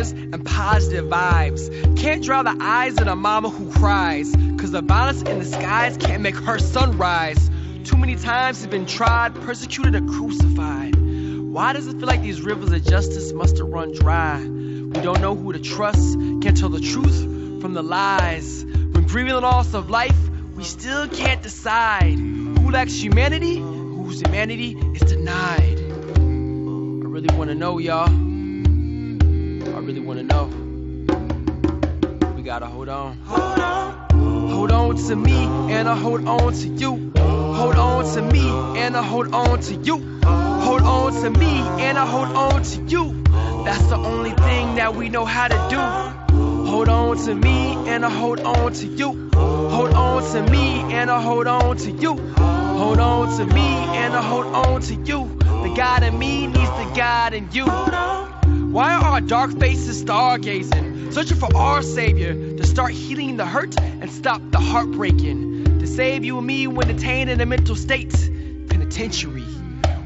prayers and positive vibes. Can't dry the eyes of the mama who cries, cause the violence in the skies can't make her sun rise. Too many times has been tried, persecuted, or crucified. Why does it feel like these rivers of justice must have run dry? We don't know who to trust, can't tell the truth from the lies. When grieving the loss of life, we still can't decide who lacks humanity, whose humanity is denied. I really wanna know, y'all. I really wanna know. We gotta hold on. Hold on to me, and I hold on to you. Hold on to me, and I hold on to you. Hold on to me, and I hold on to you. That's the only thing that we know how to do. Hold on to me, and I hold on to you. Hold on to me, and I hold on to you. Hold on to me, and I hold on to you. The God in me needs the God in you. Why are our dark faces stargazing, searching for our Savior to start healing the hurt and stop the heartbreaking? To save you and me when detained in a mental state, penitentiary.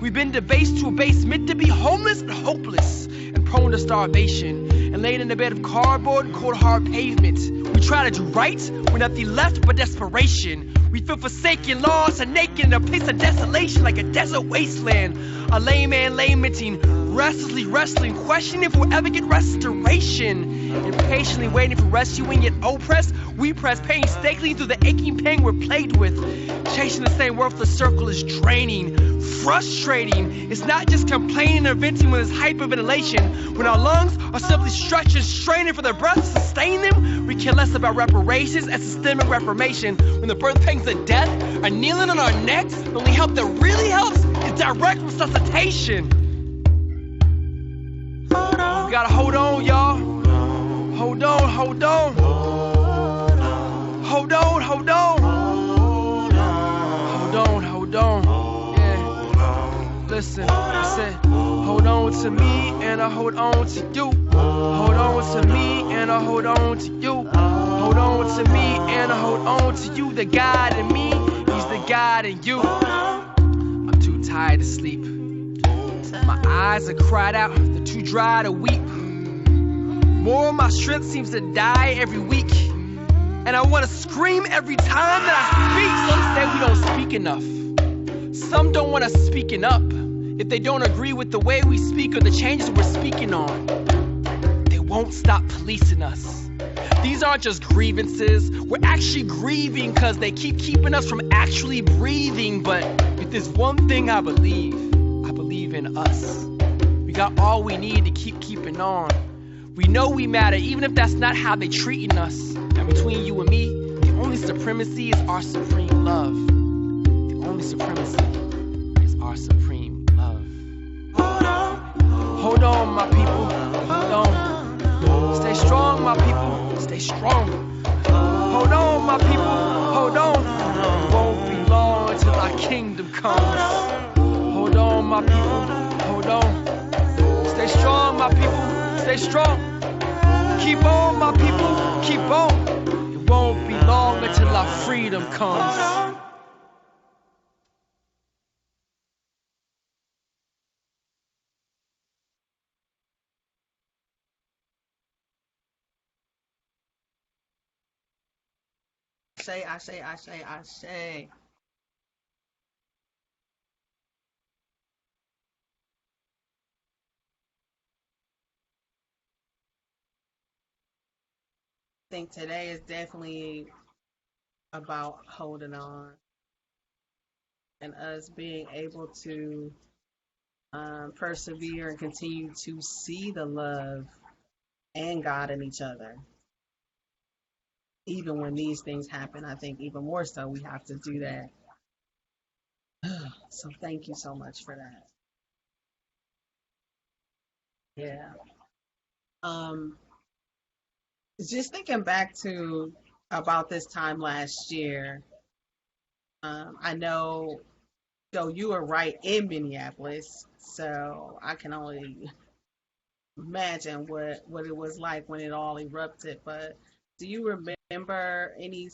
We've been debased to a base meant to be homeless and hopeless and prone to starvation and laid in a bed of cardboard and cold hard pavement. We try to do right with nothing left but desperation. We feel forsaken, lost, and naked in a place of desolation like a desert wasteland. A lame man lamenting, restlessly wrestling, questioning if we'll ever get restoration. Impatiently waiting for rescuing, yet oppressed, we press painstakingly through the aching pain we're plagued with. Chasing the same worthless circle is draining, frustrating. It's not just complaining or venting when there's hyperventilation. When our lungs are simply stretching, straining for their breath to sustain them, we care less about reparations and systemic reformation. When the birth pangs of death are kneeling on our necks, the only help that really helps is direct resuscitation. We gotta hold on, y'all. Hold on, hold on. Hold on, hold on. Hold on, hold on. Yeah. Listen, I said, hold on to me and I hold on to you. Hold on to me and I hold on to you. Hold on to me and I hold on to you. The God in me, he's the God in you. I'm too tired to sleep. My eyes are cried out, they're too dry to weep. More of my strength seems to die every week. And I want to scream every time that I speak. Some say we don't speak enough. Some don't want us speaking up if they don't agree with the way we speak or the changes we're speaking on. They won't stop policing us. These aren't just grievances. We're actually grieving because they keep keeping us from actually breathing. But if there's one thing I believe in us. We got all we need to keeping on. We know we matter, even if that's not how they're treating us. And between you and me, the only supremacy is our supreme love. The only supremacy is our supreme love. Hold on, my people. Hold on. Stay strong, my people. Stay strong. Hold on, my people. Hold on. It won't be long until our kingdom comes. Hold on, my people. Hold on. Stay strong, my people. Stay strong. Keep on, my people. Keep on. It won't be long until our freedom comes. I say. I think today is definitely about holding on and us being able to persevere and continue to see the love and God in each other. Even when these things happen, I think even more so we have to do that. So thank you so much for that. Yeah. Um, just thinking back to about this time last year, I know, so you were right in Minneapolis, so I can only imagine what it was like when it all erupted. But do you remember any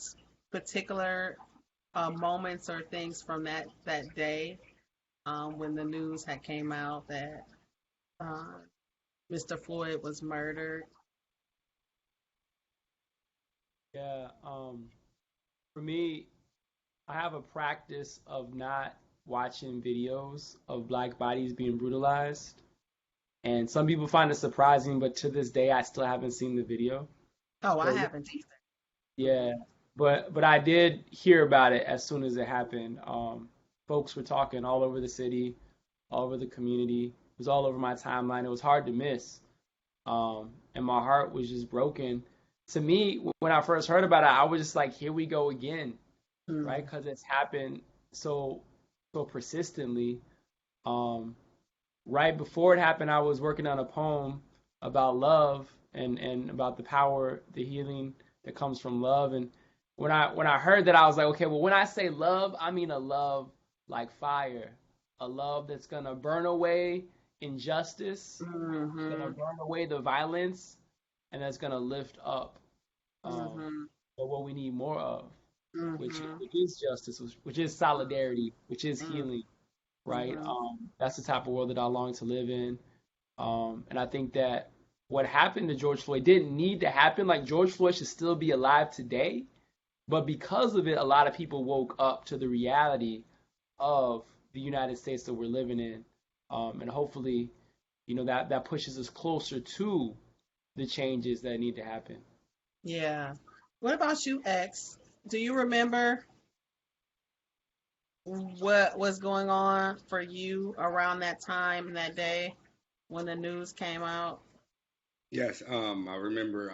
particular moments or things from that day when the news had came out that uh, Mr. Floyd was murdered. Yeah, for me, I have a practice of not watching videos of black bodies being brutalized. And some people find it surprising, but to this day, I still haven't seen the video. Oh, I But haven't either. yeah, but I did hear about it as soon as it happened. Folks were talking all over the city, all over the community. It was all over my timeline. It was hard to miss. And my heart was just broken. To me, when I first heard about it, I was just like, here we go again, right? Mm, Because it's happened so persistently. Um, right before it happened, I was working on a poem about love and about the power, the healing that comes from love. And when I heard that, I was like, okay, well, when I say love, I mean a love like fire, a love that's gonna burn away injustice, gonna mm-hmm, burn away the violence, and that's gonna lift up um, mm-hmm, what we need more of, mm-hmm, which is justice, which is solidarity, which is mm-hmm, healing, right? mm-hmm. That's the type of world that I long to live in. And I think that what happened to George Floyd didn't need to happen. Like George Floyd should still be alive today, but because of it, a lot of people woke up to the reality of the United States that we're living in, and hopefully, that pushes us closer to the changes that need to happen. Yeah. What about you, X? Do you remember what was going on for you around that time and that day when the news came out? Yes, I remember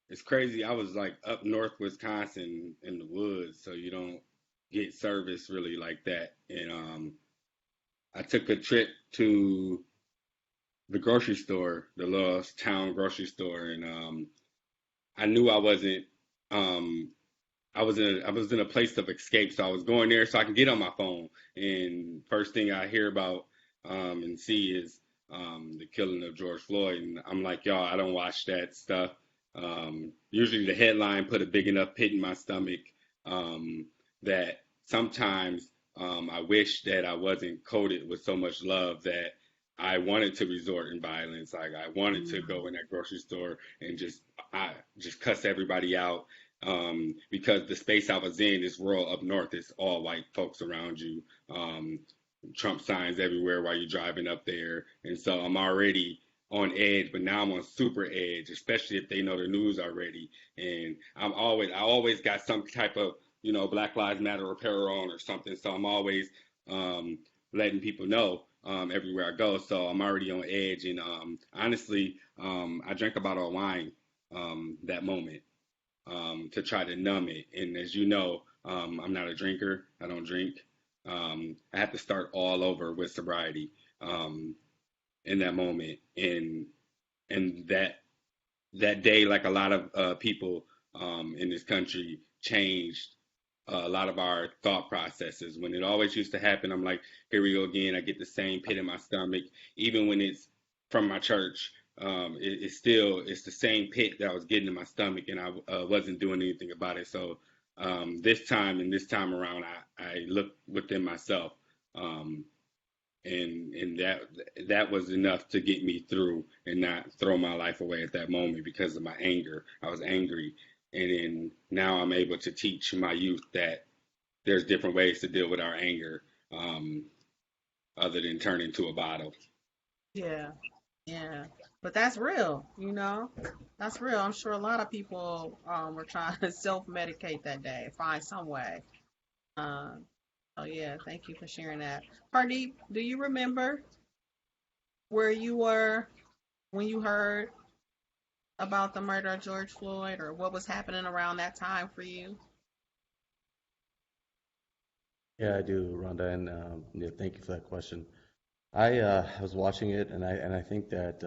it's crazy. I was like up north Wisconsin in the woods, so you don't get service really like that. And I took a trip to the grocery store, the little town grocery store, and I knew I wasn't um I was in a place of escape, so I was going there so I can get on my phone. And first thing I hear about and see is the killing of George Floyd, and I'm like, y'all, I don't watch that stuff. Usually the headline put a big enough pit in my stomach that sometimes I wish that I wasn't coated with so much love that I wanted to resort in violence. Like I wanted to Mm, go in that grocery store and just cuss everybody out because the space I was in, this rural up north, is all white folks around you. Trump signs everywhere while you're driving up there, and so I'm already on edge. But now I'm on super edge, especially if they know the news already. And I always got some type of Black Lives Matter apparel on or something. So I'm always um, letting people know everywhere I go. So I'm already on edge, and honestly, I drank a bottle of wine that moment to try to numb it. And as you know, I'm not a drinker. I don't drink. I had to start all over with sobriety in that moment. And that day, like a lot of people in this country, changed a lot of our thought processes. When it always used to happen, I'm like, here we go again. I get the same pit in my stomach, even when it's from my church. It's the same pit that I was getting in my stomach, and I wasn't doing anything about it. So this time around, I looked within myself, um, and that was enough to get me through and not throw my life away at that moment because of my anger. I was angry, and then now I'm able to teach my youth that there's different ways to deal with our anger, other than turn into a bottle. yeah, yeah. But that's real, you know? That's real. I'm sure a lot of people were trying to self-medicate that day, find some way. Um, oh yeah, thank you for sharing that. Pardeep, do you remember where you were when you heard about the murder of George Floyd or what was happening around that time for you? Yeah, I do, Rhonda, and yeah, thank you for that question. I was watching it, and I think that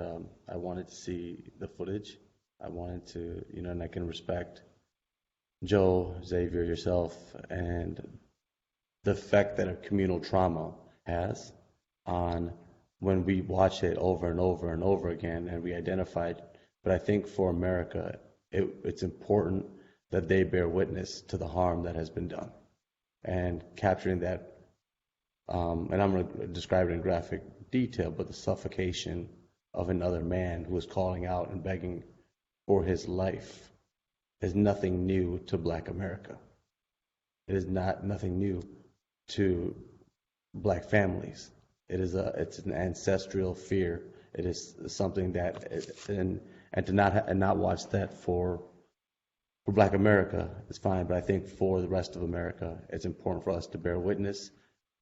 I wanted to see the footage. I wanted to, and I can respect Joe, Xavier, yourself, and the effect that a communal trauma has on when we watch it over and over and over again, and we identify it. But I think for America, it's important that they bear witness to the harm that has been done and capturing that, and I'm going to describe it in graphic detail, but the suffocation of another man who is calling out and begging for his life is nothing new to Black America. It is nothing new to Black families. It's an ancestral fear. It is something that and to not watch that for Black America is fine, but I think for the rest of America, it's important for us to bear witness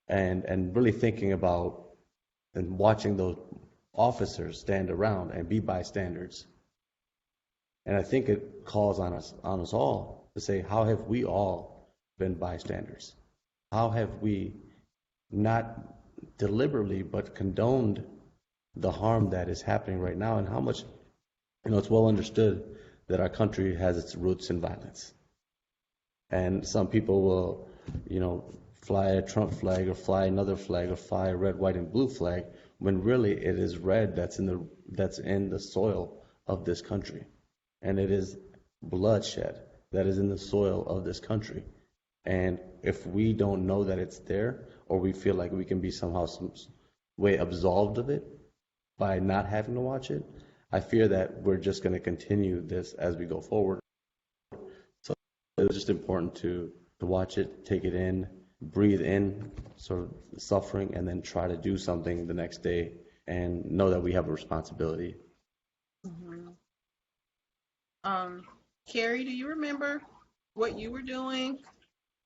and really thinking about and watching those officers stand around and be bystanders. And I think it calls on us all to say, how have we all been bystanders? How have we not deliberately but condoned the harm that is happening right now, and how much, it's well understood that our country has its roots in violence. And some people will, fly a Trump flag or fly another flag or fly a red, white, and blue flag, when really it is red that's in the soil of this country. And it is bloodshed that is in the soil of this country. And if we don't know that it's there, or we feel like we can be somehow some way absolved of it by not having to watch it, I fear that we're just going to continue this as we go forward. So it's just important to watch it, take it in, breathe in sort of suffering, and then try to do something the next day and know that we have a responsibility. Mm-hmm. Kerri, do you remember what you were doing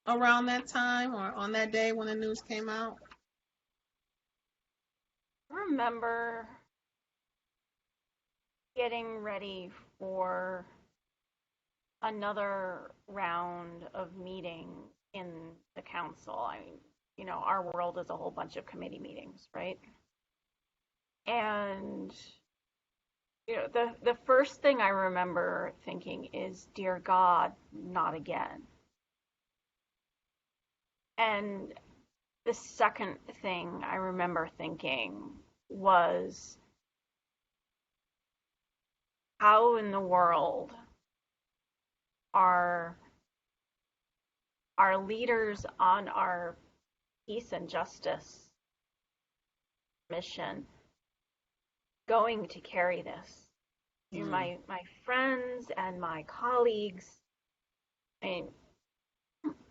around that time or on that day when the news came out? I remember getting ready for another round of meeting in the council. I mean, our world is a whole bunch of committee meetings, right? And the first thing I remember thinking is, dear God, not again. And the second thing I remember thinking was, how in the world are our leaders on our peace and justice mission going to carry this? My friends and my colleagues, I mean,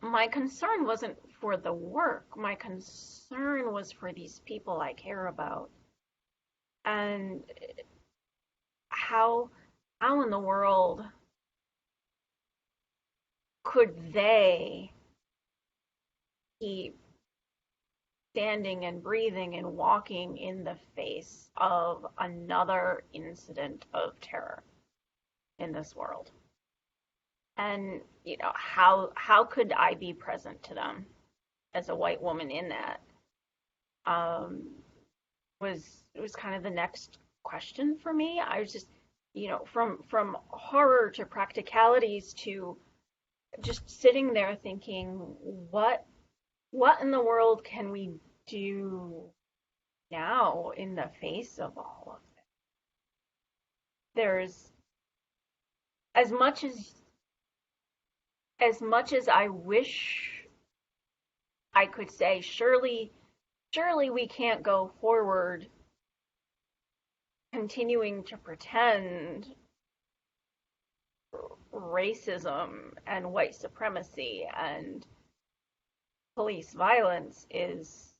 my concern wasn't for the work. My concern was for these people I care about. And how in the world could they keep standing and breathing and walking in the face of another incident of terror in this world? And how could I be present to them as a white woman in that? Was kind of the next question for me. I was just, from horror to practicalities to just sitting there thinking, what in the world can we do now in the face of all of this? There's as much as I wish I could say, surely we can't go forward continuing to pretend racism and white supremacy and police violence is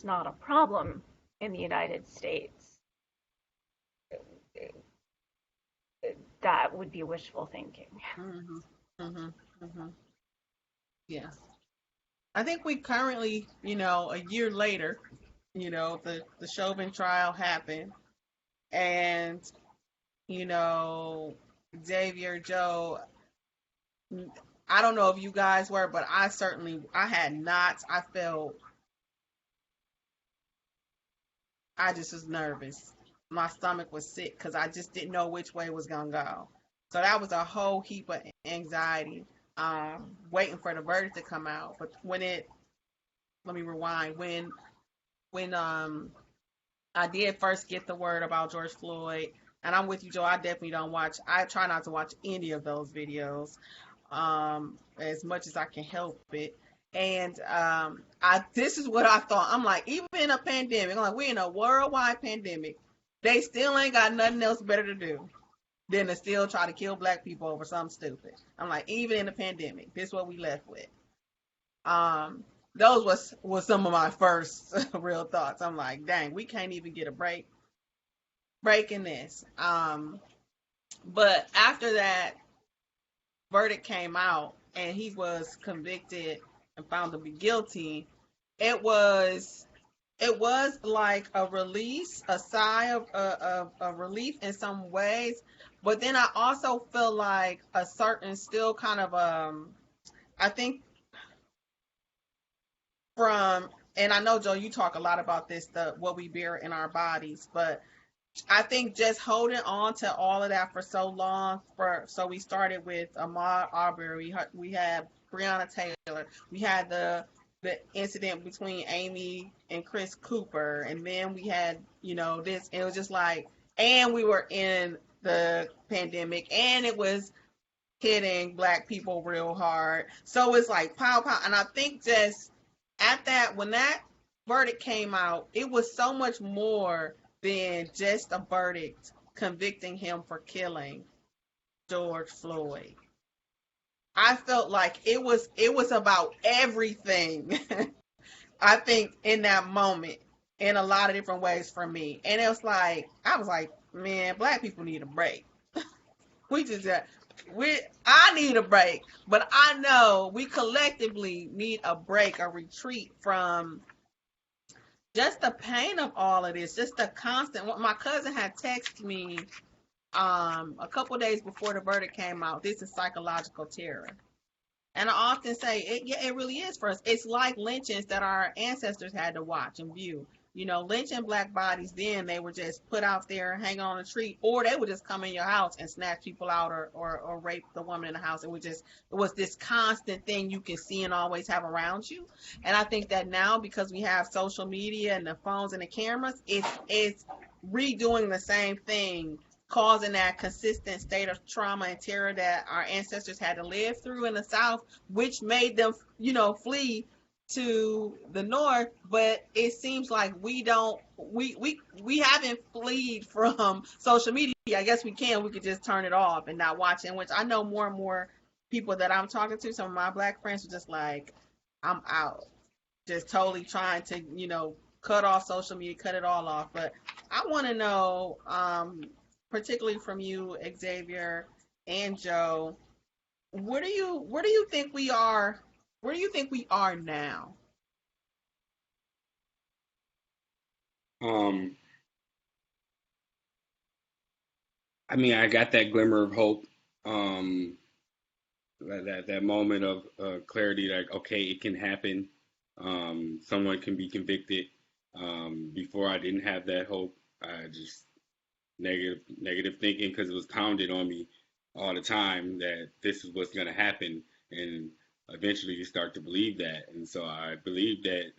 not a problem in the United States. That would be wishful thinking. Mm-hmm. Mm-hmm. Mm-hmm. Yeah. I think we currently, a year later, the Chauvin trial happened, and, Xavier, Joe, I don't know if you guys were, but I had knots. I just was nervous. My stomach was sick because I just didn't know which way it was going to go. So that was a whole heap of anxiety, waiting for the verdict to come out. But let me rewind. When I did first get the word about George Floyd, and I'm with you, Joe, I try not to watch any of those videos, as much as I can help it. And this is what I thought. I'm like, even in a pandemic, I'm like, we're in a worldwide pandemic. They still ain't got nothing else better to do than to still try to kill black people over something stupid. I'm like, even in the pandemic, this is what we left with. Those was some of my first real thoughts. I'm like, dang, we can't even get a break in this. But after that verdict came out and he was convicted and found to be guilty, it was like a release, a sigh of relief in some ways. But then I also feel like a certain still kind of I think from, and I know Joe, you talk a lot about this, what we bear in our bodies, but I think just holding on to all of that for so long. So we started with Ahmaud Arbery, we had Breonna Taylor, we had the incident between Amy and Chris Cooper, and then we had this. And it was just like, and we were in the pandemic, and it was hitting black people real hard. So it's like pow pow, and I think just at that, when that verdict came out, it was so much more than just a verdict convicting him for killing George Floyd. I felt like it was about everything. I think in that moment, in a lot of different ways for me. And it was like, I was like, man, black people need a break. I need a break, but I know we collectively need a break, a retreat from just the pain of all of this, just the constant. My cousin had texted me a couple days before the verdict came out. This is psychological terror. And I often say, it really is for us. It's like lynchings that our ancestors had to watch and view. Lynching black bodies, then they would just put out there, hang on a tree, or they would just come in your house and snatch people out or rape the woman in the house. It was this constant thing you can see and always have around you. And I think that now, because we have social media and the phones and the cameras, it's redoing the same thing, causing that consistent state of trauma and terror that our ancestors had to live through in the South, which made them, flee to the North. But it seems like we haven't fled from social media. I guess we could just turn it off and not watch it, which I know more and more people that I'm talking to, some of my black friends, are just like, I'm out, just totally trying to, cut off social media, cut it all off. But I want to know, particularly from you, Xavier and Joe, where do you think we are? Where do you think we are now? I mean, I got that glimmer of hope, that moment of clarity, like, okay, it can happen. Someone can be convicted. Before I didn't have that hope. I just negative thinking, because it was pounded on me all the time that this is what's going to happen, and eventually you start to believe that. And so I believed that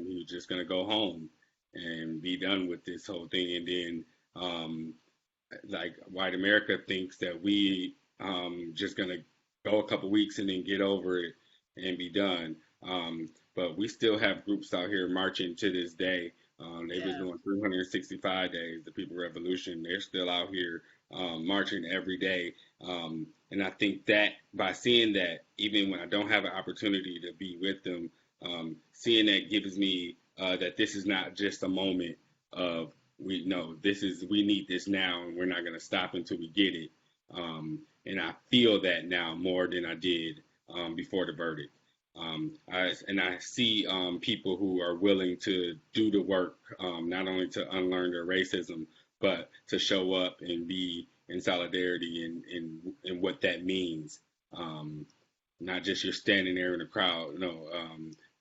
he was just going to go home and be done with this whole thing. And then like white America thinks that we just going to go a couple weeks and then get over it and be done. But we still have groups out here marching to this day. They've been doing 365 days, the People Revolution. They're still out here marching every day. And I think that by seeing that, even when I don't have an opportunity to be with them, seeing that gives me that this is not just a moment of, we need this now, and we're not going to stop until we get it. And I feel that now more than I did before the verdict. I see people who are willing to do the work, not only to unlearn their racism, but to show up and be in solidarity and what that means. Not just you're standing there in the crowd.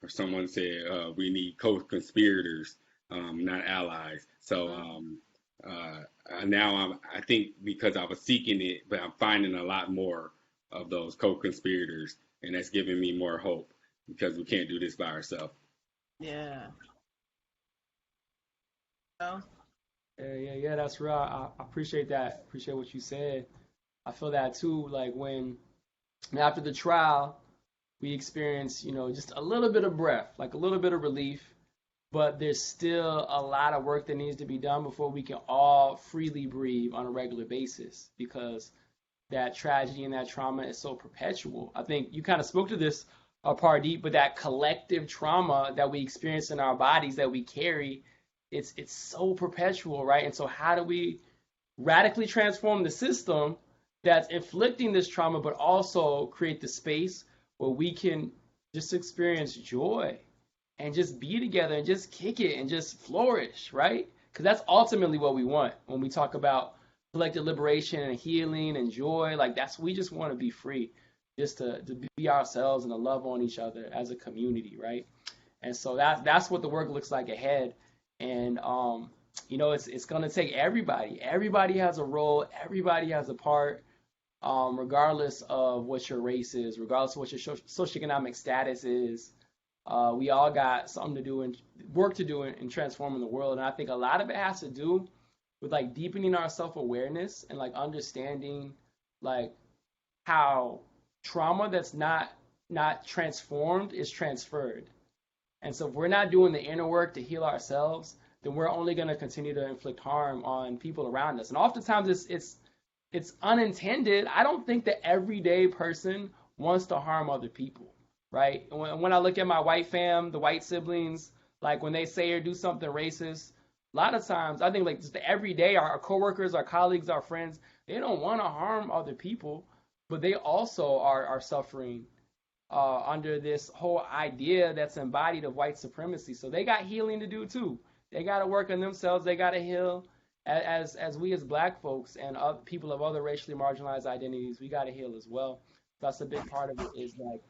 Or someone said we need co-conspirators, not allies. So now I think because I was seeking it, but I'm finding a lot more of those co-conspirators. And that's giving me more hope, because we can't do this by ourselves. Yeah. Oh. Yeah, that's real. I appreciate that. Appreciate what you said. I feel that too. Like when after the trial, we experienced, just a little bit of breath, like a little bit of relief. but there's still a lot of work that needs to be done before we can all freely breathe on a regular basis, because that tragedy and that trauma is so perpetual. I think you kind of spoke to this, Pardeep, but that collective trauma that we experience in our bodies that we carry, it's so perpetual, right? And so how do we radically transform the system that's inflicting this trauma, but also create the space where we can just experience joy and just be together and just kick it and just flourish, right? Because that's ultimately what we want when we talk about collective liberation and healing and joy. Like, we just want to be free, just to be ourselves and to love on each other as a community, right? And so that's what the work looks like ahead. And it's going to take everybody. Everybody has a role. Everybody has a part, regardless of what your race is, regardless of what your socioeconomic status is. We all got something to do and work to do in transforming the world. And I think a lot of it has to do with like deepening our self-awareness and like understanding like how trauma that's not transformed is transferred. And so if we're not doing the inner work to heal ourselves, then we're only going to continue to inflict harm on people around us. And oftentimes it's unintended. I don't think the everyday person wants to harm other people, right? When I look at my white fam, the white siblings, like when they say or do something racist, a lot of times I think like just the everyday, our coworkers, our colleagues, our friends, they don't want to harm other people, but they also are suffering under this whole idea that's embodied of white supremacy. So they got healing to do too. They got to work on themselves. They got to heal. As we as Black folks and other people of other racially marginalized identities, we got to heal as well. That's a big part of it, is like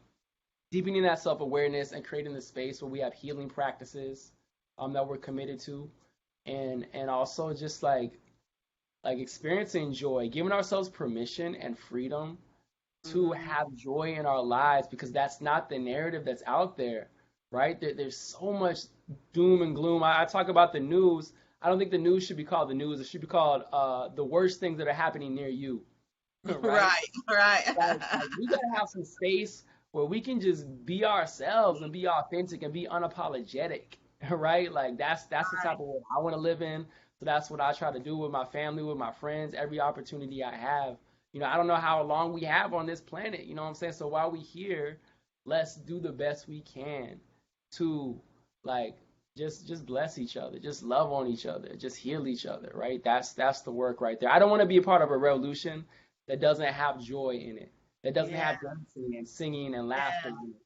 deepening that self-awareness and creating the space where we have healing practices that we're committed to, and also just like experiencing joy, giving ourselves permission and freedom to have joy in our lives, because that's not the narrative that's out there, right? There's so much doom and gloom. I talk about the news. I don't think the news should be called the news. It should be called the worst things that are happening near you. Right. Like, we gotta have some space where we can just be ourselves and be authentic and be unapologetic, right? Like that's the type of world I want to live in. So that's what I try to do with my family, with my friends, every opportunity I have. I don't know how long we have on this planet, you know what I'm saying? So while we're here, let's do the best we can to like just bless each other, just love on each other, just heal each other, right? That's the work right there. I don't want to be a part of a revolution that doesn't have joy in it, that doesn't have dancing and singing and laughter in it.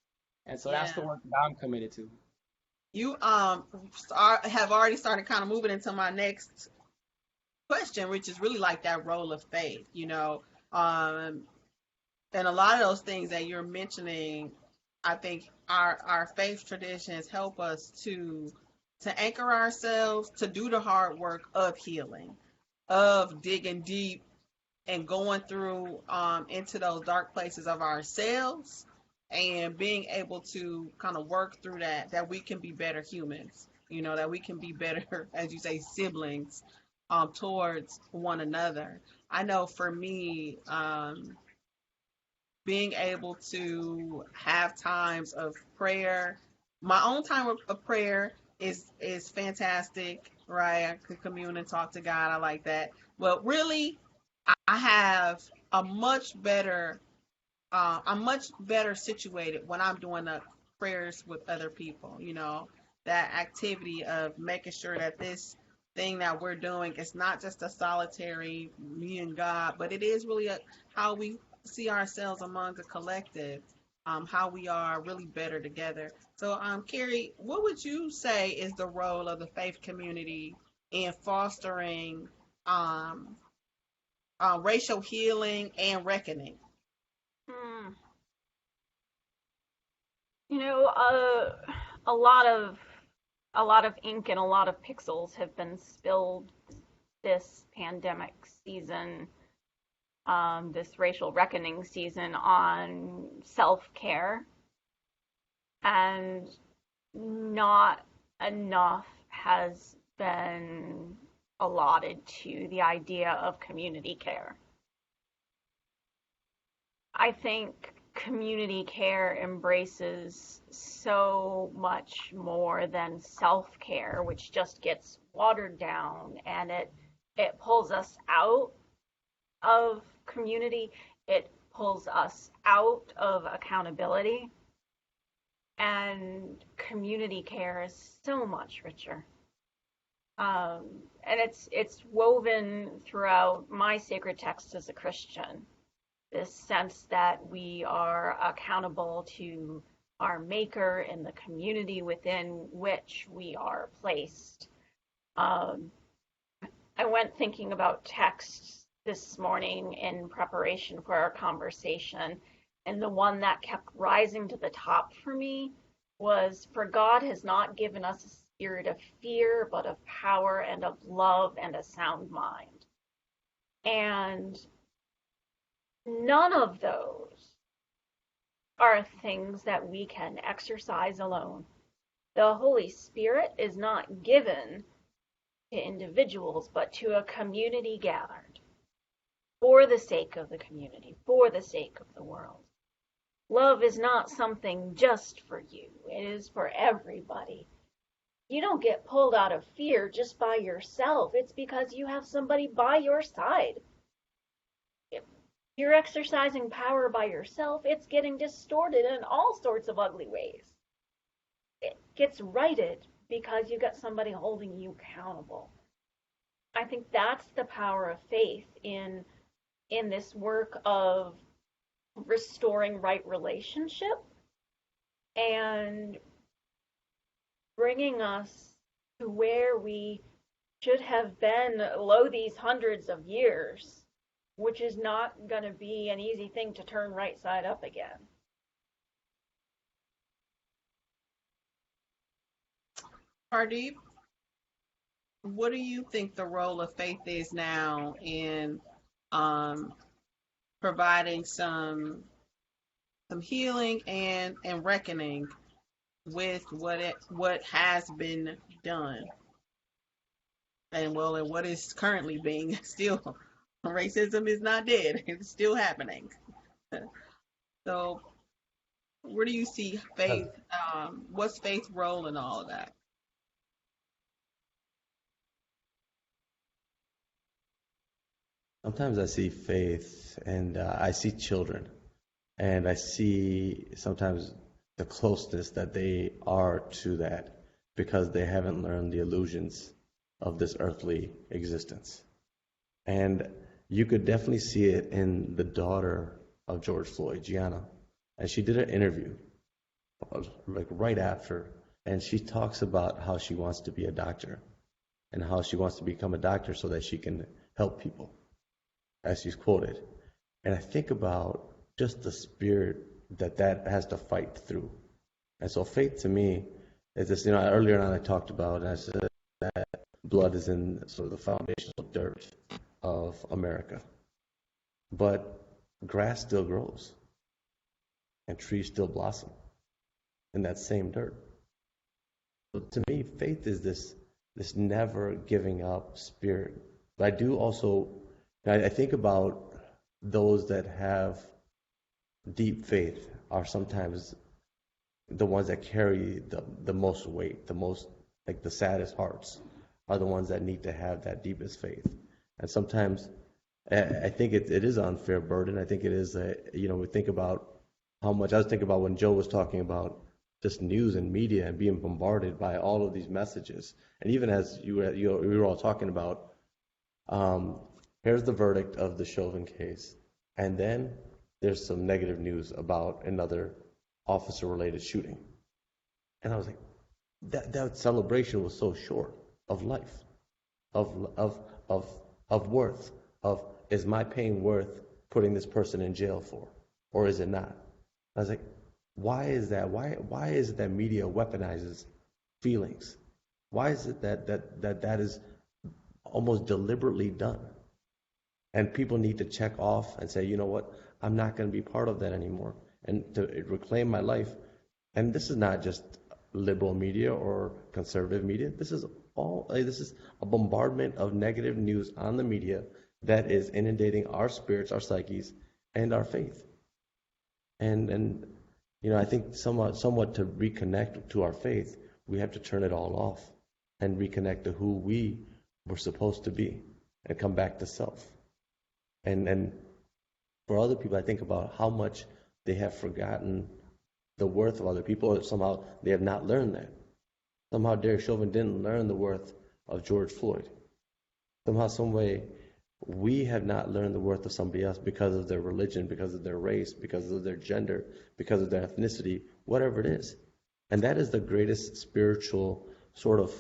And so that's the work that I'm committed to. You have already started kind of moving into my next question, which is really like that role of faith, and a lot of those things that you're mentioning, I think our faith traditions help us to anchor ourselves, to do the hard work of healing, of digging deep and going through into those dark places of ourselves, and being able to kind of work through that we can be better humans, that we can be better, as you say, siblings towards one another. I know for me, being able to have times of prayer, my own time of prayer is fantastic, right? I can commune and talk to God. I like that. But really, I have I'm much better situated when I'm doing the prayers with other people, that activity of making sure that this thing that we're doing is not just a solitary me and God, but it is really how we see ourselves among the collective, how we are really better together. So, Kerri, what would you say is the role of the faith community in fostering racial healing and reckoning? A lot of ink and a lot of pixels have been spilled this pandemic season, this racial reckoning season, on self-care, and not enough has been allotted to the idea of community care. I think community care embraces so much more than self-care, which just gets watered down, and it pulls us out of community. It pulls us out of accountability, and community care is so much richer. And it's woven throughout my sacred texts as a Christian, this sense that we are accountable to our Maker and the community within which we are placed. I went thinking about texts this morning in preparation for our conversation, and the one that kept rising to the top for me was, "For God has not given us a spirit of fear, but of power and of love and a sound mind." And none of those are things that we can exercise alone. The Holy Spirit is not given to individuals, but to a community gathered for the sake of the community, for the sake of the world. Love is not something just for you. It is for everybody. You don't get pulled out of fear just by yourself. It's because you have somebody by your side. If you're exercising power by yourself, it's getting distorted in all sorts of ugly ways. It gets righted because you got somebody holding you accountable. I think that's the power of faith in this work of restoring right relationship and bringing us to where we should have been these hundreds of years, which is not going to be an easy thing to turn right side up again. Pardeep, what do you think the role of faith is now in providing some healing and reckoning with what has been done, and what is currently being still? Racism is not dead; it's still happening. So, where do you see faith? What's faith's role in all of that? Sometimes I see faith and I see children, and I see sometimes the closeness that they are to that because they haven't learned the illusions of this earthly existence. And you could definitely see it in the daughter of George Floyd, Gianna. And she did an interview like right after, and she talks about how she wants to be a doctor and how she wants to become a doctor so that she can help people, as she's quoted. And I think about just the spirit that has to fight through. And so faith to me is this, earlier on I talked about, and I said that blood is in sort of the foundational dirt of America. But grass still grows and trees still blossom in that same dirt. So to me, faith is this never giving up spirit. But I do also, I think about those that have deep faith are sometimes the ones that carry the most weight, the most, like the saddest hearts are the ones that need to have that deepest faith. And sometimes I think it is an unfair burden. I think it is, we think about how much, I was thinking about when Joe was talking about just news and media and being bombarded by all of these messages. And even as we were all talking about, here's the verdict of the Chauvin case. And then there's some negative news about another officer-related shooting. And I was like, that celebration was so short of life, of worth, of is my pain worth putting this person in jail for, or is it not? I was like, why is that? Why is it that media weaponizes feelings? Why is it that is almost deliberately done? And people need to check off and say, you know what, I'm not going to be part of that anymore, and to reclaim my life. And this is not just liberal media or conservative media. This is a bombardment of negative news on the media that is inundating our spirits, our psyches, and our faith. And I think somewhat to reconnect to our faith, we have to turn it all off and reconnect to who we were supposed to be and come back to self. And for other people, I think about how much they have forgotten the worth of other people, or somehow they have not learned that. Somehow Derek Chauvin didn't learn the worth of George Floyd. Somehow, some way, we have not learned the worth of somebody else because of their religion, because of their race, because of their gender, because of their ethnicity, whatever it is. And that is the greatest spiritual sort of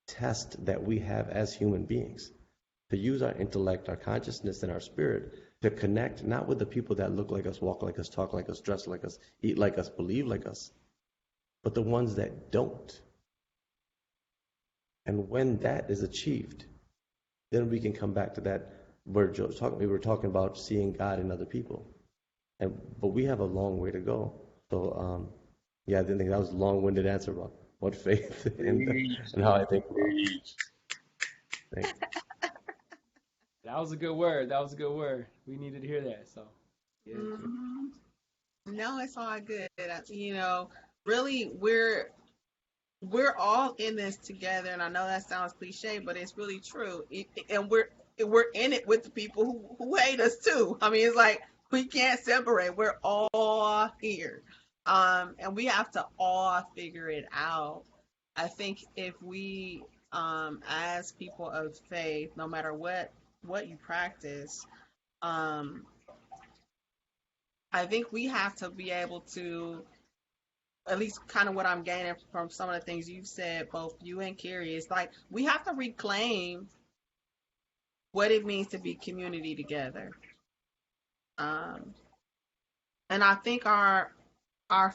test that we have as human beings. To use our intellect, our consciousness, and our spirit to connect not with the people that look like us, walk like us, talk like us, dress like us, eat like us, believe like us, but the ones that don't. And when that is achieved, then we can come back to that word we were talking about seeing God in other people. But we have a long way to go. So, I didn't think that was a long-winded answer about what faith and how I think about it. Thanks. That was a good word. That was a good word. We needed to hear that. So, yeah. Mm-hmm. No, it's all good. Really, we're all in this together, and I know that sounds cliche, but it's really true. And we're in it with the people who hate us too. I mean, it's like we can't separate. We're all here, and we have to all figure it out. I think if we, as people of faith, no matter what you practice, I think we have to be able to, at least kind of what I'm gaining from some of the things you've said, both you and Kerri, is like we have to reclaim what it means to be community together. And I think our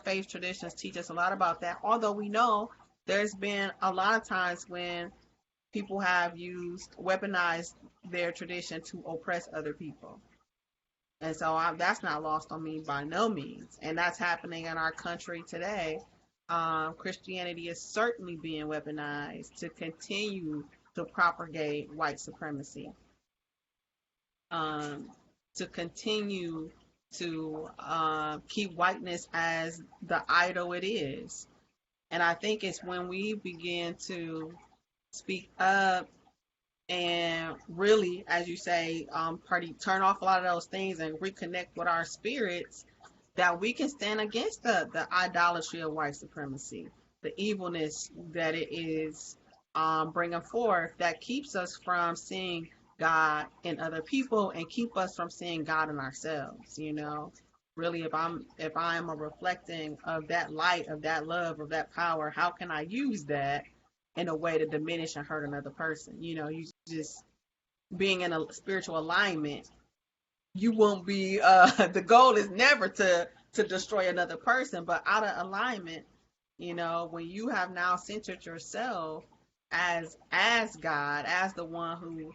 faith traditions teach us a lot about that, although we know there's been a lot of times when people have weaponized their tradition to oppress other people. And so that's not lost on me by no means. And that's happening in our country today. Christianity is certainly being weaponized to continue to propagate white supremacy, to continue to keep whiteness as the idol it is. And I think it's when we begin to speak up and really, as you say, Pardeep, turn off a lot of those things and reconnect with our spirits, that we can stand against the idolatry of white supremacy, the evilness that it is bringing forth, that keeps us from seeing God in other people and keep us from seeing God in ourselves. Really, if I am a reflecting of that light, of that love, of that power, how can I use that in a way to diminish and hurt another person? You just being in a spiritual alignment, you won't be the goal is never to destroy another person, but out of alignment, when you have now centered yourself as God, as the one who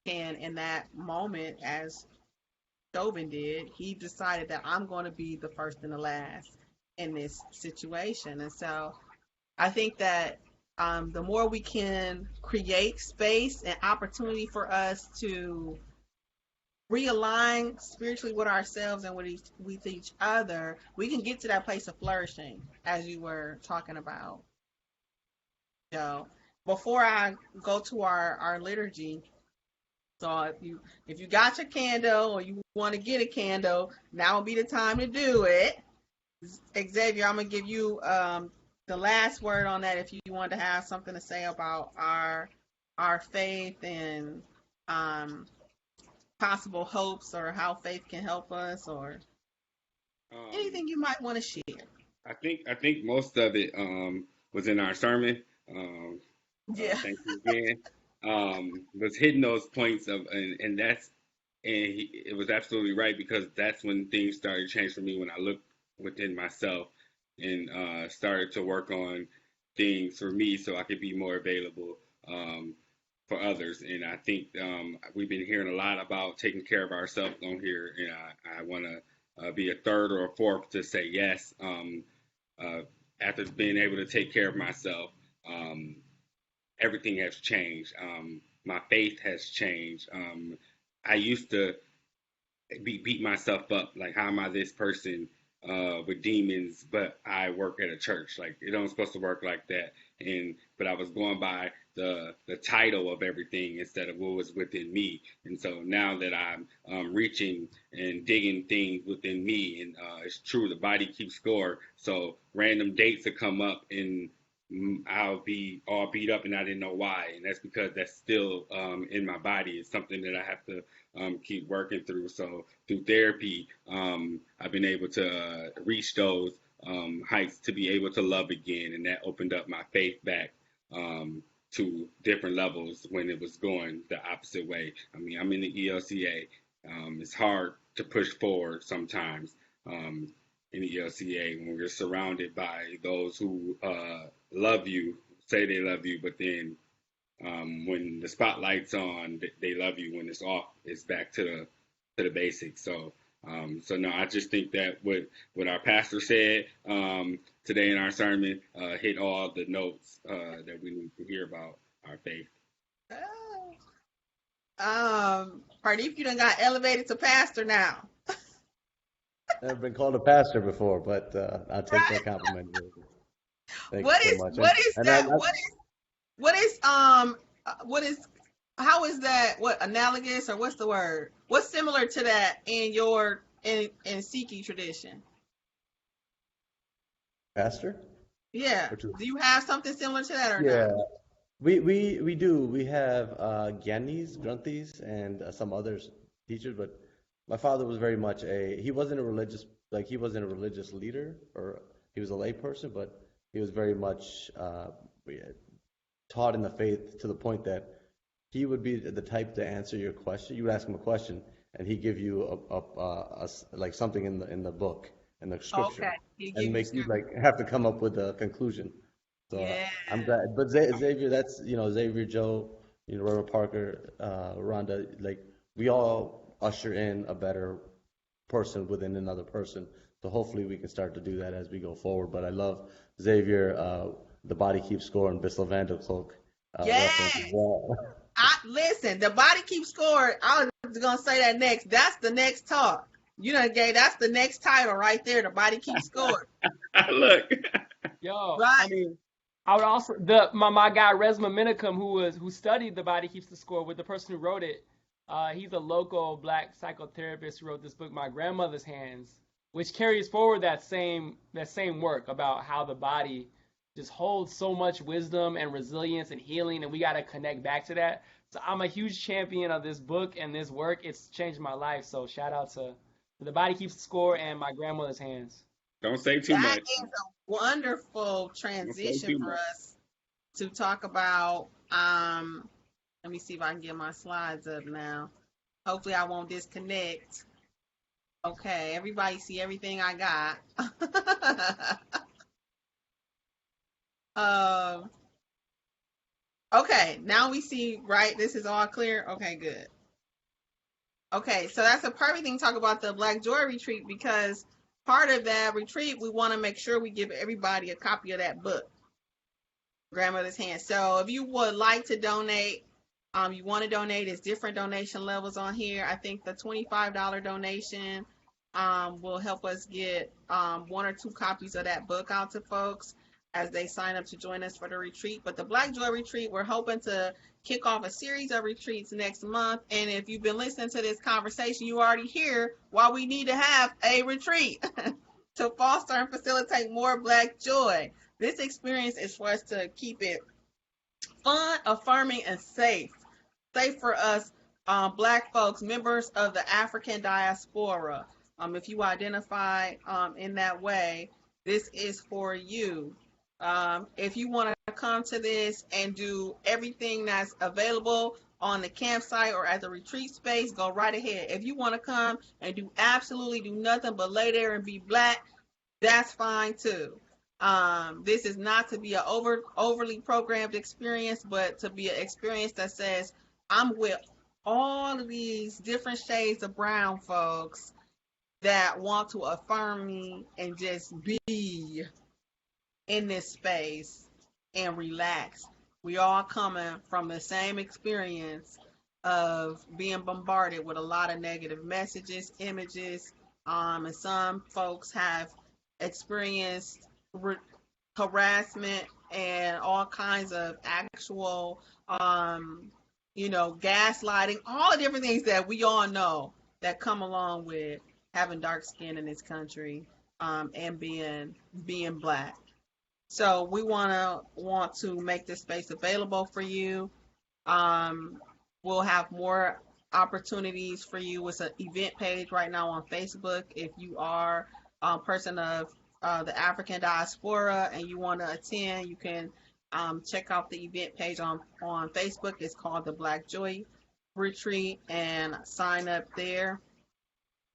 can, in that moment, as Chauvin did, he decided that I'm going to be the first and the last in this situation. And so I think that the more we can create space and opportunity for us to realign spiritually with ourselves and with each other, we can get to that place of flourishing, as you were talking about. So before I go to our liturgy, so if you got your candle or you want to get a candle, now will be the time to do it. Xavier, I'm gonna give you the last word on that if you want to have something to say about our faith and possible hopes, or how faith can help us, or anything you might want to share. I think most of it was in our sermon. Yeah. Thank you again. Was hitting those points it was absolutely right, because that's when things started to change for me, when I looked within myself and started to work on things for me so I could be more available for others. And I think we've been hearing a lot about taking care of ourselves on here, and I want to be a third or a fourth to say yes. After being able to take care of myself, everything has changed. My faith has changed. I used to beat myself up, like, how am I this person with demons, but I work at a church. Like it don't supposed to work like that. But I was going by the title of everything instead of what was within me. And so now that I'm reaching and digging things within me, and it's true, the body keeps score. So random dates will come up and I'll be all beat up and I didn't know why. And that's because that's still in my body. It's something that I have to keep working through. So through therapy, I've been able to reach those heights to be able to love again. And that opened up my faith back to different levels when it was going the opposite way. I mean, I'm in the ELCA. It's hard to push forward sometimes in the ELCA when we're surrounded by those who love you, say they love you, but then when the spotlight's on, they love you. When it's off, it's back to the basics. So no, I just think that what our pastor said today in our sermon hit all the notes that we need to hear about our faith. Pardeep, you done got elevated to pastor now. Never been called a pastor before, but I'll take that compliment. Thank you so much. How is that, analogous, or what's the word? What's similar to that in your in Sikhi tradition? Pastor? Yeah. Do you have something similar to that or Yeah, not? we do. We have Gyanis, Granthis, and some others teachers, but my father was very much he wasn't a religious leader, or he was a lay person, but he was very much taught in the faith to the point that he would be the type to answer your question. You would ask him a question, and he'd give you like something in the book, in the scripture, and make you like have to come up with a conclusion. So Yeah. I'm glad. But Xavier, that's Xavier, Joe, Rhonda Parker, Rhonda, like we all usher in a better person within another person. So hopefully we can start to do that as we go forward. But I love Xavier, the body keeps score, and Bissell Vanderkolk reference as well. Listen, the body keeps score. I was gonna say that next. That's the next talk. That's the next title right there. The body keeps score. Look. Yo, Right. I mean, I would also my guy Resma Minicum, who studied The Body Keeps the Score with the person who wrote it. He's a local black psychotherapist who wrote this book, My Grandmother's Hands, which carries forward that same work about how the body just holds so much wisdom and resilience and healing, and we got to connect back to that. So I'm a huge champion of this book and this work. It's changed my life. So shout out to The Body Keeps the Score and My Grandmother's Hands. Don't say too much. That is a wonderful transition for us to talk about. Let me see if I can get my slides up now. Hopefully I won't disconnect. Okay, everybody see everything I got. Okay, now we see, right? This is all clear? Okay, good. Okay, so that's a perfect thing to talk about the Black Joy Retreat, because part of that retreat, we want to make sure we give everybody a copy of that book, Grandmother's Hands. So if you would like to donate, you want to donate, it's different donation levels on here. I think the $25 donation will help us get 1 or 2 copies of that book out to folks as they sign up to join us for the retreat. But the Black Joy Retreat, we're hoping to kick off a series of retreats next month. And if you've been listening to this conversation, you already hear why we need to have a retreat to foster and facilitate more Black joy. This experience is for us to keep it fun, affirming, and safe. Safe for us, Black folks, members of the African diaspora. If you identify in that way, this is for you. If you want to come to this and do everything that's available on the campsite or at the retreat space, go right ahead. If you want to come and do nothing but lay there and be Black, that's fine too. This is not to be an overly programmed experience, but to be an experience that says, I'm with all of these different shades of brown folks that want to affirm me and just be in this space and relax. We all coming from the same experience of being bombarded with a lot of negative messages, images, And some folks have experienced harassment and all kinds of actual, gaslighting, all the different things that we all know that come along with having dark skin in this country, and being black. So we want to make this space available for you. Um, we'll have more opportunities for you. It's an event page right now on Facebook. If you are a person of the African diaspora and you want to attend, you can check out the event page on Facebook. It's called the Black Joy Retreat and sign up there.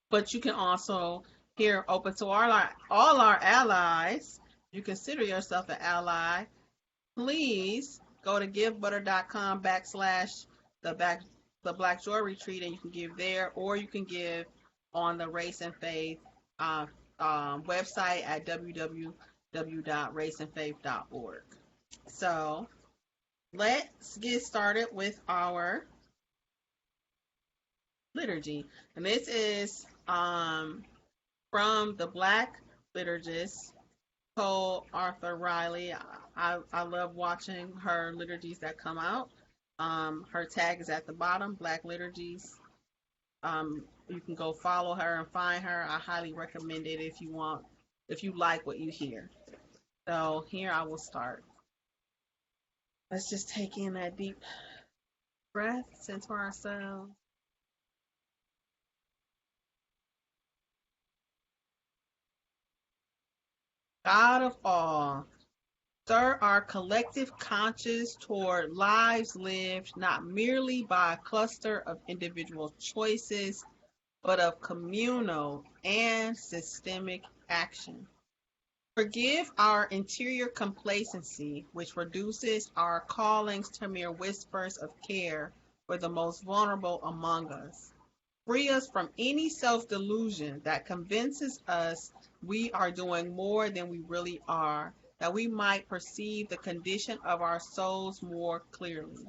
But you can also, here, open to all our allies. You consider yourself an ally. Please go to givebutter.com / the Black Joy Retreat, and you can give there, or you can give on the Race and Faith website at www.raceandfaith.org. So let's get started with our liturgy, and this is from the Black liturgist Cole Arthur Riley. I love watching her liturgies that come out. Her tag is at the bottom, Black Liturgies. You can go follow her and find her. I highly recommend it if you like what you hear. So here I will start. Let's just take in that deep breath, center ourselves. God of all, stir our collective conscience toward lives lived not merely by a cluster of individual choices, but of communal and systemic action. Forgive our interior complacency, which reduces our callings to mere whispers of care for the most vulnerable among us. Free us from any self-delusion that convinces us we are doing more than we really are, that we might perceive the condition of our souls more clearly.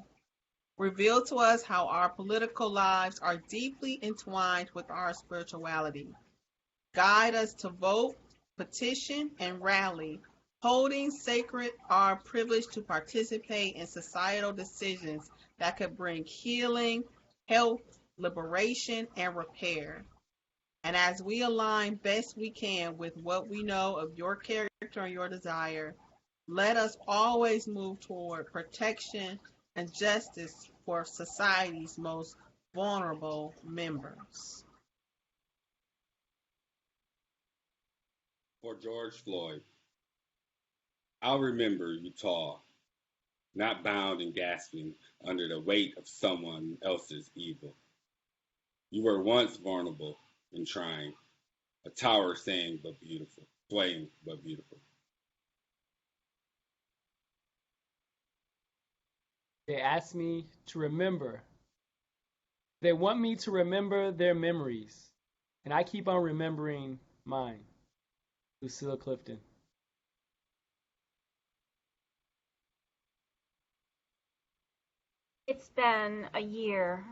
Reveal to us how our political lives are deeply entwined with our spirituality. Guide us to vote, petition, and rally, holding sacred our privilege to participate in societal decisions that could bring healing, health, liberation, and repair. And as we align best we can with what we know of your character and your desire, let us always move toward protection and justice for society's most vulnerable members. For George Floyd, I'll remember you tall, not bound and gasping under the weight of someone else's evil. You were once vulnerable and trying, a tower saying but beautiful, swaying but beautiful. They ask me to remember. They want me to remember their memories, and I keep on remembering mine. Lucille Clifton. It's been a year.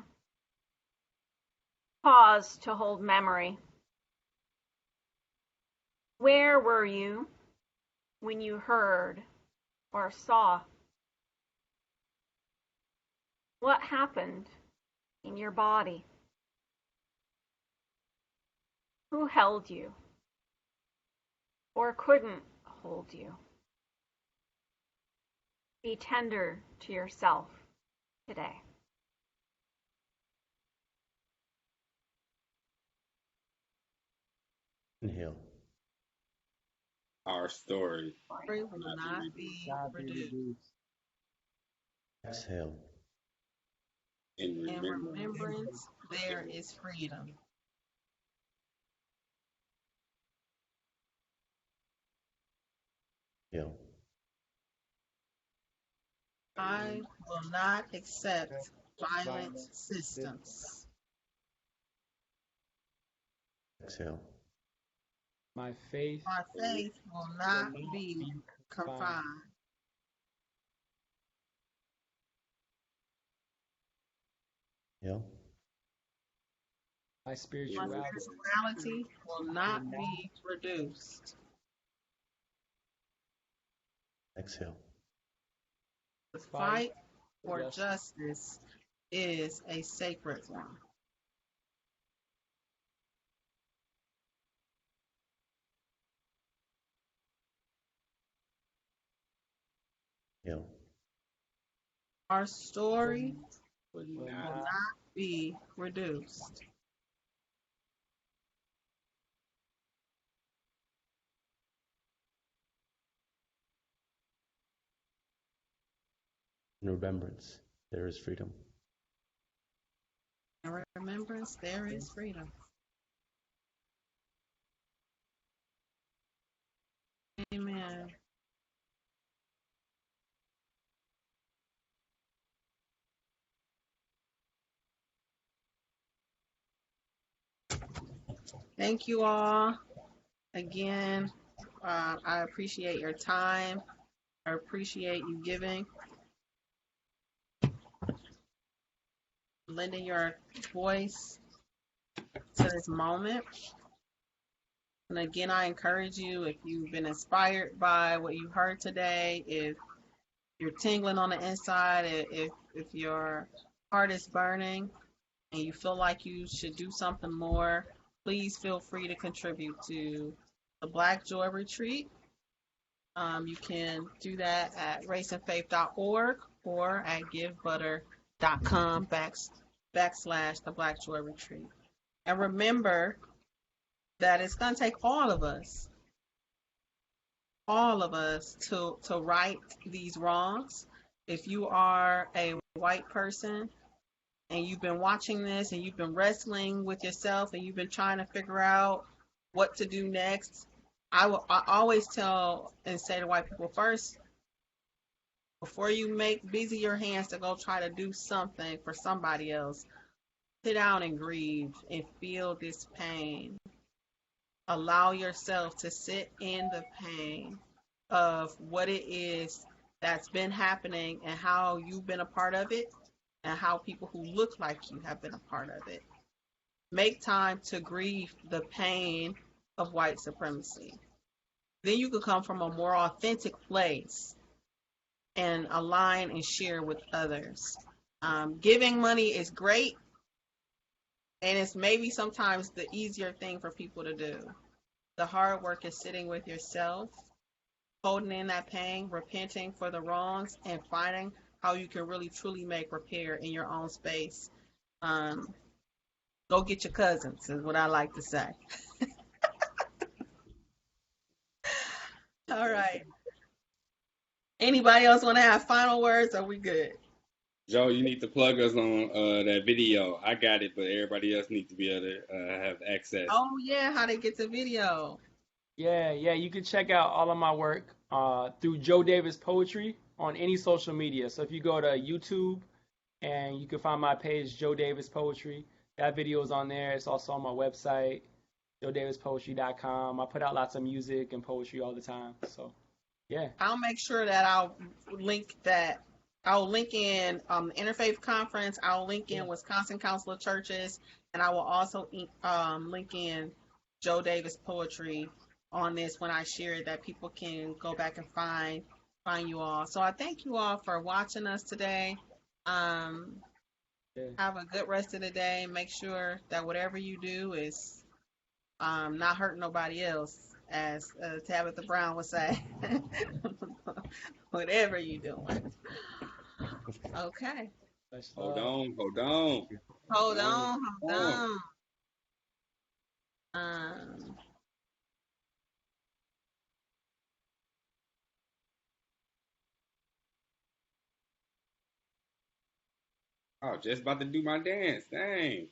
Pause to hold memory. Where were you when you heard or saw? What happened in your body? Who held you or couldn't hold you? Be tender to yourself today. Inhale. Our story Story will not be reduced. Exhale. in In remembrance. remembrance, there is freedom. Inhale. I will not accept violent systems. Exhale. My faith My faith will not be confined. Inhale. My My spirituality. spirituality will not be reduced. Exhale. The Fight fight for justice. justice is a sacred one. Heal. Our story Would Will not. will not not be reduced. In remembrance, there is freedom. In remembrance, there is freedom. Amen. Thank you all. Again, I appreciate your time. I appreciate you giving, lending your voice to this moment. And again, I encourage you, if you've been inspired by what you heard today, if you're tingling on the inside, if your heart is burning and you feel like you should do something more, please feel free to contribute to the Black Joy Retreat. You can do that at raceandfaith.org or at givebutter.com backslash the Black Joy Retreat. And remember that it's going to take all of us to right these wrongs. If you are a white person and you've been watching this and you've been wrestling with yourself and you've been trying to figure out what to do next, I always tell and say to white people, first, before you make busy your hands to go try to do something for somebody else, sit down and grieve and feel this pain. Allow yourself to sit in the pain of what it is that's been happening and how you've been a part of it and how people who look like you have been a part of it. Make time to grieve the pain of white supremacy. Then you can come from a more authentic place and align and share with others. Giving money is great, and it's maybe sometimes the easier thing for people to do. The hard work is sitting with yourself, holding in that pain, repenting for the wrongs, and finding how you can really truly make repair in your own space. Go get your cousins, is what I like to say. All right. Anybody else want to have final words? Or are we good? Joe, you need to plug us on that video. I got it, but everybody else needs to be able to have access. Oh yeah, how to get the video? Yeah, you can check out all of my work through Joe Davis Poetry on any social media. So if you go to YouTube and you can find my page, Joe Davis Poetry, that video is on there. It's also on my website, joedavispoetry.com. I put out lots of music and poetry all the time. So, yeah. I'll make sure that I'll link that. I'll link in the Interfaith Conference. I'll link in Wisconsin Council of Churches, and I will also link in Joe Davis Poetry on this when I share it, that people can go back and find you all. So I thank you all for watching us today. Have a good rest of the day. Make sure that whatever you do is not hurting nobody else, as Tabitha Brown would say. Whatever you doing. Okay. Hold on. Hold on. Oh, just about to do my dance. Dang.